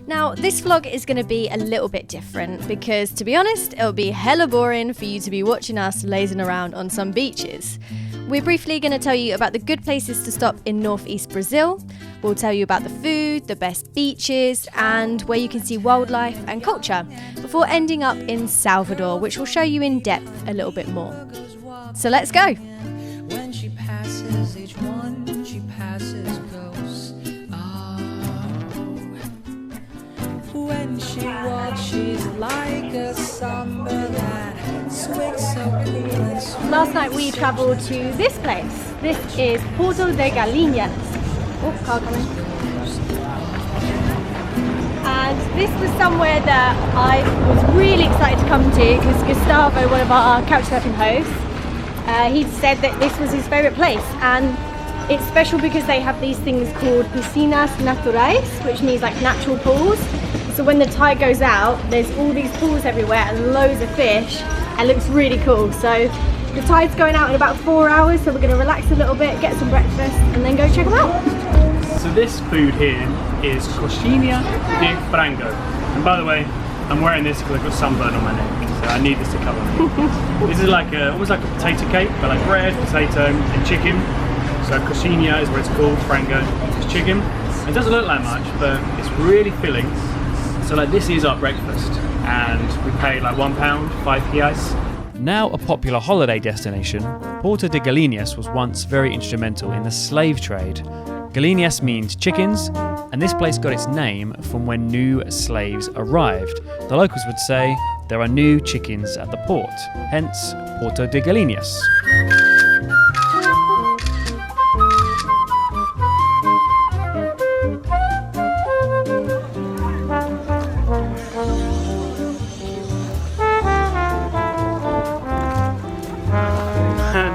Now, this vlog is going to be a little bit different because, to be honest, it'll be hella boring for you to be watching us lazing around on some beaches. We're briefly going to tell you about the good places to stop in northeast Brazil. We'll tell you about the food, the best beaches, and where you can see wildlife and culture, before ending up in Salvador, which will show you in depth a little bit more. So let's go! When she passes, each one she passes goes, oh. When she walks, she's like a samba that swings so cool and sweet. Last night we travelled to this place. This is Porto de Galinhas. Oh, car coming. And this was somewhere that I was really excited to come to because Gustavo, one of our Couchsurfing hosts, he said that this was his favourite place, and it's special because they have these things called piscinas naturais, which means like natural pools. So when the tide goes out, there's all these pools everywhere and loads of fish, and it looks really cool. So the tide's going out in about 4 hours, so we're going to relax a little bit, get some breakfast, and then go check them out. So this food here is coxinha de frango. And by the way, I'm wearing this because I've got sunburn on my neck, so I need this to cover me. This is like almost like a potato cake, but like bread, potato, and chicken. So coxinha is what it's called, frango, it's chicken. It doesn't look like much, but it's really filling. So like this is our breakfast, and we paid like £1, 5 reais. Now a popular holiday destination, Porto de Galinhas was once very instrumental in the slave trade. Galinhas means chickens, and this place got its name from when new slaves arrived. The locals would say, there are new chickens at the port, hence Porto de Galinhas.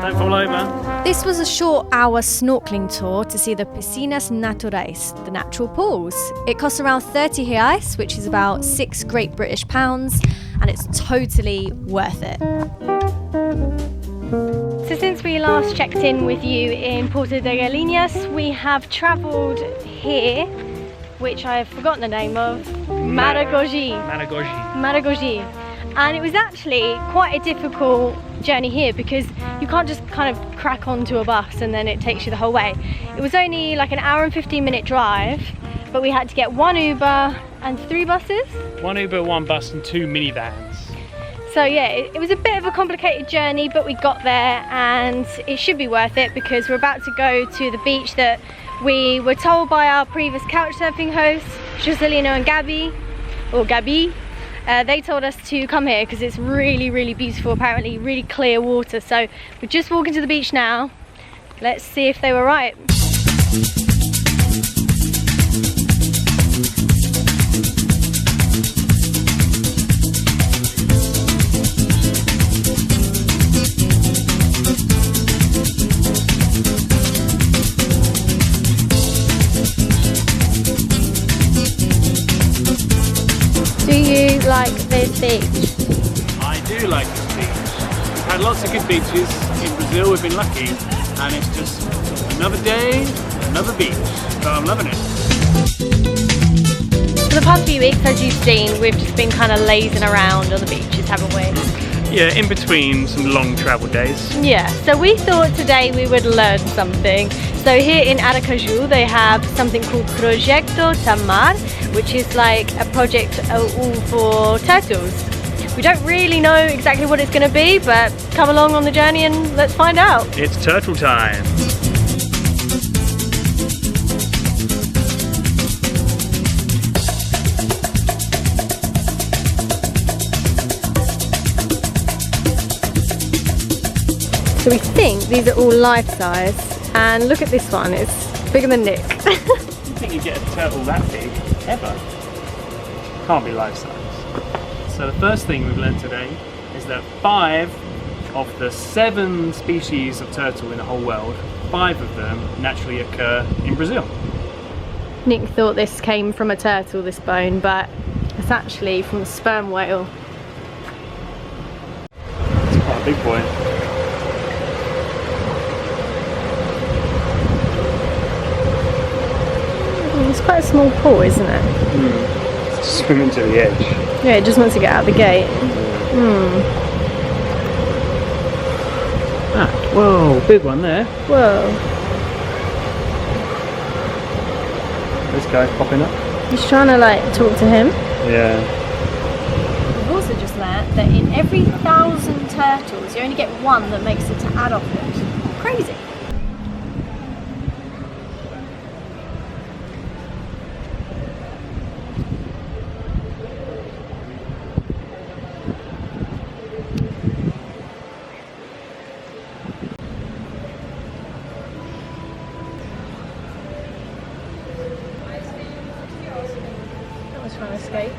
Don't fall over. This was a short hour snorkeling tour to see the piscinas naturais, the natural pools. It costs around 30 reais, which is about 6 Great British pounds, and it's totally worth it. So since we last checked in with you in Porto de Galinhas, we have travelled here, which I've forgotten the name of, Maragogi. Maragogi. And it was actually quite a difficult journey here because you can't just kind of crack onto a bus and then it takes you the whole way. It was only like an hour and 15-minute drive, but we had to get 1 Uber and 3 buses. 1 Uber, 1 bus, and 2 minivans. So yeah, it was a bit of a complicated journey, but we got there and it should be worth it because we're about to go to the beach that we were told by our previous Couchsurfing hosts, Joselino and Gabi. They told us to come here because it's really, really beautiful, apparently really clear water. So we're just walking to the beach now. Let's see if they were right. Do you like this beach? I do like this beach. We've had lots of good beaches in Brazil, we've been lucky, and it's just another day, another beach. So I'm loving it. For the past few weeks, as you've seen, we've just been kind of lazing around on the beaches, haven't we? Yeah, in between some long travel days. Yeah, so we thought today we would learn something. So here in Aracaju, they have something called Projeto Tamar, which is like a project all for turtles. We don't really know exactly what it's going to be, but come along on the journey and let's find out. It's turtle time. So we think these are all life-size, and look at this one, it's bigger than Nick. I don't think you get a turtle that big, ever. Can't be life-size. So the first thing we've learned today is that 5 of the 7 species of turtle in the whole world, 5 of them naturally occur in Brazil. Nick thought this came from a turtle, this bone, but it's actually from a sperm whale. It's quite a big boy. It's quite a small paw, isn't it? swimming to the edge. Yeah, it just wants to get out the gate. Ah, whoa, big one there. Whoa. This guy's popping up. He's trying to like talk to him. Yeah. We've also just learnt that in every 1,000 turtles, you only get one that makes it to adulthood. Crazy. That was trying to escape.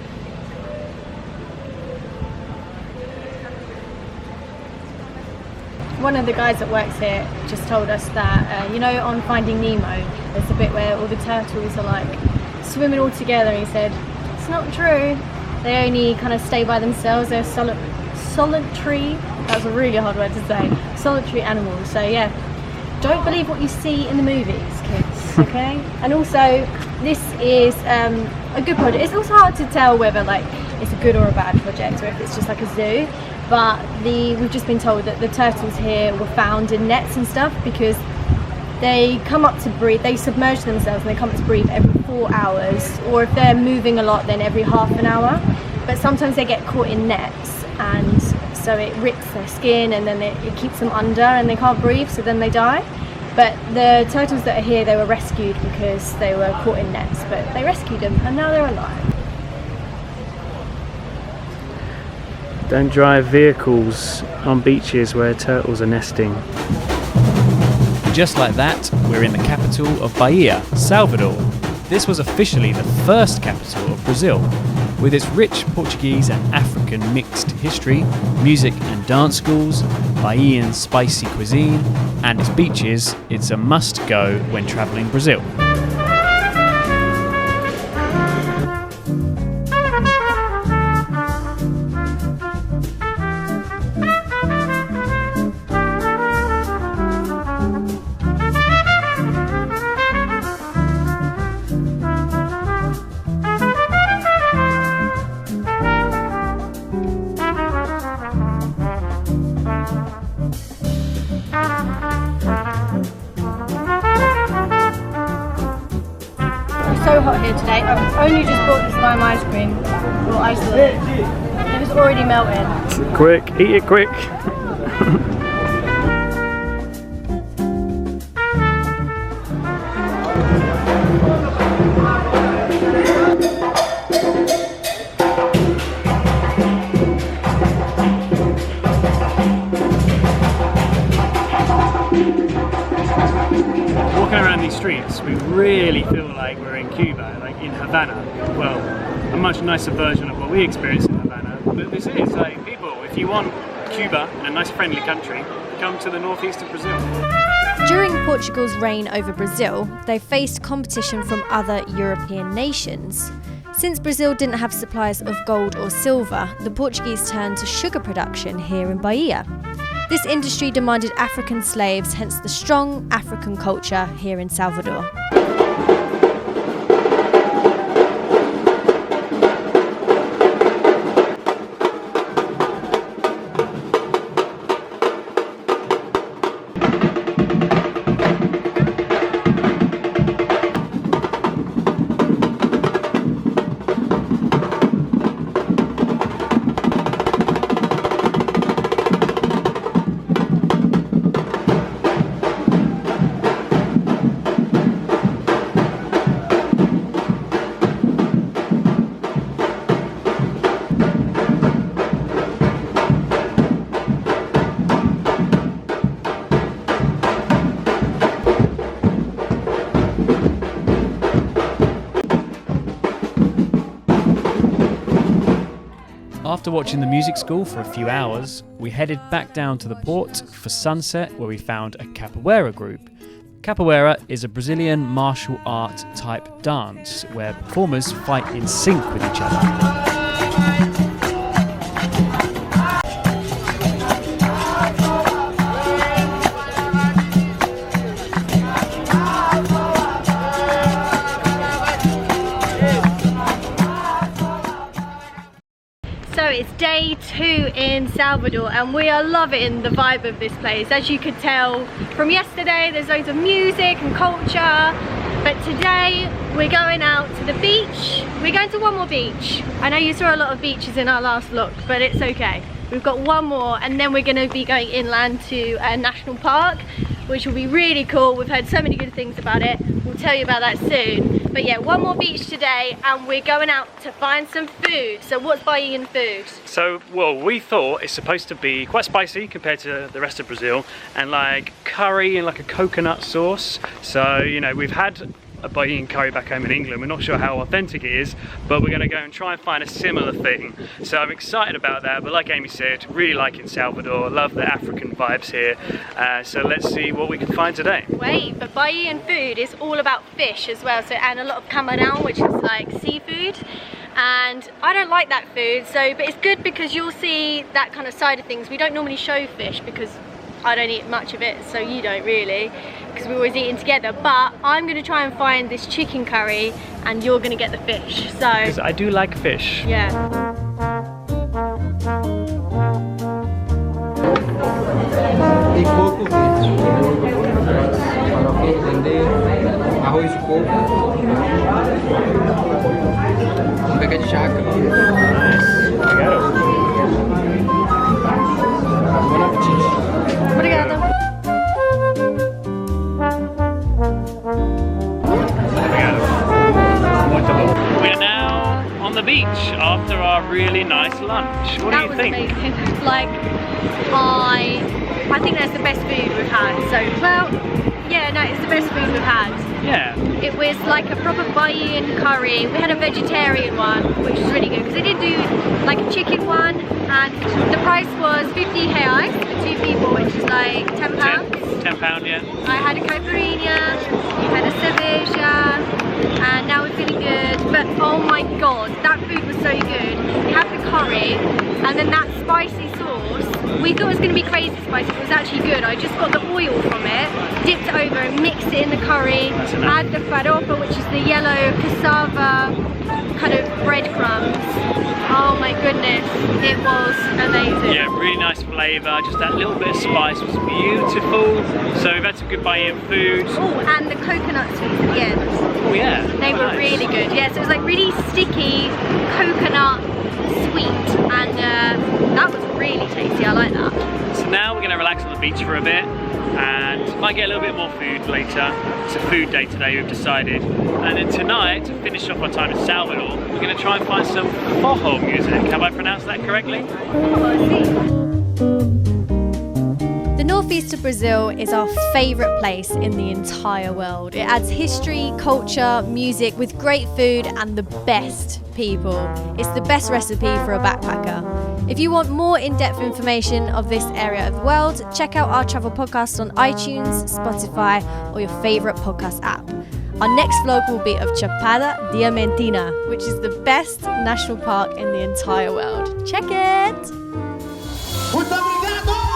One of the guys that works here just told us that, you know, on Finding Nemo, there's a bit where all the turtles are like swimming all together, and he said, it's not true. They only kind of stay by themselves. They're solitary, that's a really hard word to say, solitary animals. So yeah, don't believe what you see in the movies, kids, okay? And also, this is a good project. It's also hard to tell whether like it's a good or a bad project, or if it's just like a zoo. But we've just been told that the turtles here were found in nets and stuff because they come up to breathe, they submerge themselves and they come up to breathe every 4 hours, or if they're moving a lot then every half an hour. But sometimes they get caught in nets, and so it rips their skin, and then it keeps them under and they can't breathe, so then they die. But the turtles that are here, they were rescued because they were caught in nets, but they rescued them and now they're alive. Don't drive vehicles on beaches where turtles are nesting. Just like that, we're in the capital of Bahia, Salvador. This was officially the first capital of Brazil. With its rich Portuguese and African mixed history, music and dance schools, Bahian spicy cuisine, and its beaches, it's a must-go when travelling Brazil. So hot here today. I've only just bought this lime ice cream or ice cream. It was already melted. Quick, eat it quick. Walking around these streets, we really feel like we're in Cuba, like in Havana. Well, a much nicer version of what we experienced in Havana. But this is like, people, if you want Cuba and a nice friendly country, come to the northeast of Brazil. During Portugal's reign over Brazil, they faced competition from other European nations. Since Brazil didn't have supplies of gold or silver, the Portuguese turned to sugar production here in Bahia. This industry demanded African slaves, hence the strong African culture here in Salvador. After watching the music school for a few hours, we headed back down to the port for sunset, where we found a capoeira group. Capoeira is a Brazilian martial art type dance where performers fight in sync with each other. it's day 2 in Salvador and we are loving the vibe of this place. As you could tell from yesterday, there's loads of music and culture. But today we're going out to the beach. We're going to one more beach. I know you saw a lot of beaches in our last vlog, but it's okay. We've got one more and then we're going to be going inland to a national park, which will be really cool. We've heard so many good things about it. We'll tell you about that soon. But yeah, one more beach today and we're going out to find some food. So what's Bahian food? So, well, we thought it's supposed to be quite spicy compared to the rest of Brazil, and like curry and like a coconut sauce. So, you know, we've had a Bahian curry back home in England. We're not sure how authentic it is, but we're going to go and try and find a similar thing. So I'm excited about that, but like Amy said, really liking Salvador, love the African vibes here. So let's see what we can find today. Wait, but Bahian food is all about fish as well, so, and a lot of camarão, which is like seafood. And I don't like that food, so but it's good because you'll see that kind of side of things. We don't normally show fish because I don't eat much of it, so you don't really, because we're always eating together. But I'm going to try and find this chicken curry and you're going to get the fish. So because I do like fish. Yeah. E coco verde, farofa entender, arroz de coco, peca de jaca. Bom apetite. Obrigada. We're now on the beach after our really nice lunch. What do you think? That was amazing. Like, I think that's the best food we've had. So, well, yeah, no, it's the best food we've had. Yeah. It was like a proper Bahian curry. We had a vegetarian one, which was really good because they did do like a chicken one, and the price was 50 reais for 2 people, which is like £10. £10, yeah. I had a caipirinha, you had a cerveja, and now we're feeling good. But oh my god, that food was so good. You have the curry, and then that spicy sauce. We thought it was going to be crazy spicy, but it was actually good. I just got the oil from it, dipped it over and mixed it in the curry, add the farofa, which is the yellow cassava kind of breadcrumbs. Oh my goodness, it was amazing. Yeah, really nice flavour, just that little bit of spice was beautiful. So we've had some good Bahian food. Oh, and the coconut sweets at the end. Oh yeah. They were nice. really good. Yeah, so it was like really sticky coconut sweet, and that was really tasty. I like that. So now we're going to relax on the beach for a bit and might get a little bit more food later. It's a food day today, we've decided. And then tonight, to finish off our time in Salvador, we're going to try and find some forró music. Have I pronounced that correctly? The northeast of Brazil is our favourite place in the entire world. It adds history, culture, music with great food and the best people. It's the best recipe for a backpacker. If you want more in-depth information of this area of the world, check out our travel podcast on iTunes, Spotify, or your favourite podcast app. Our next vlog will be of Chapada Diamantina, which is the best national park in the entire world. Check it! Muito obrigado!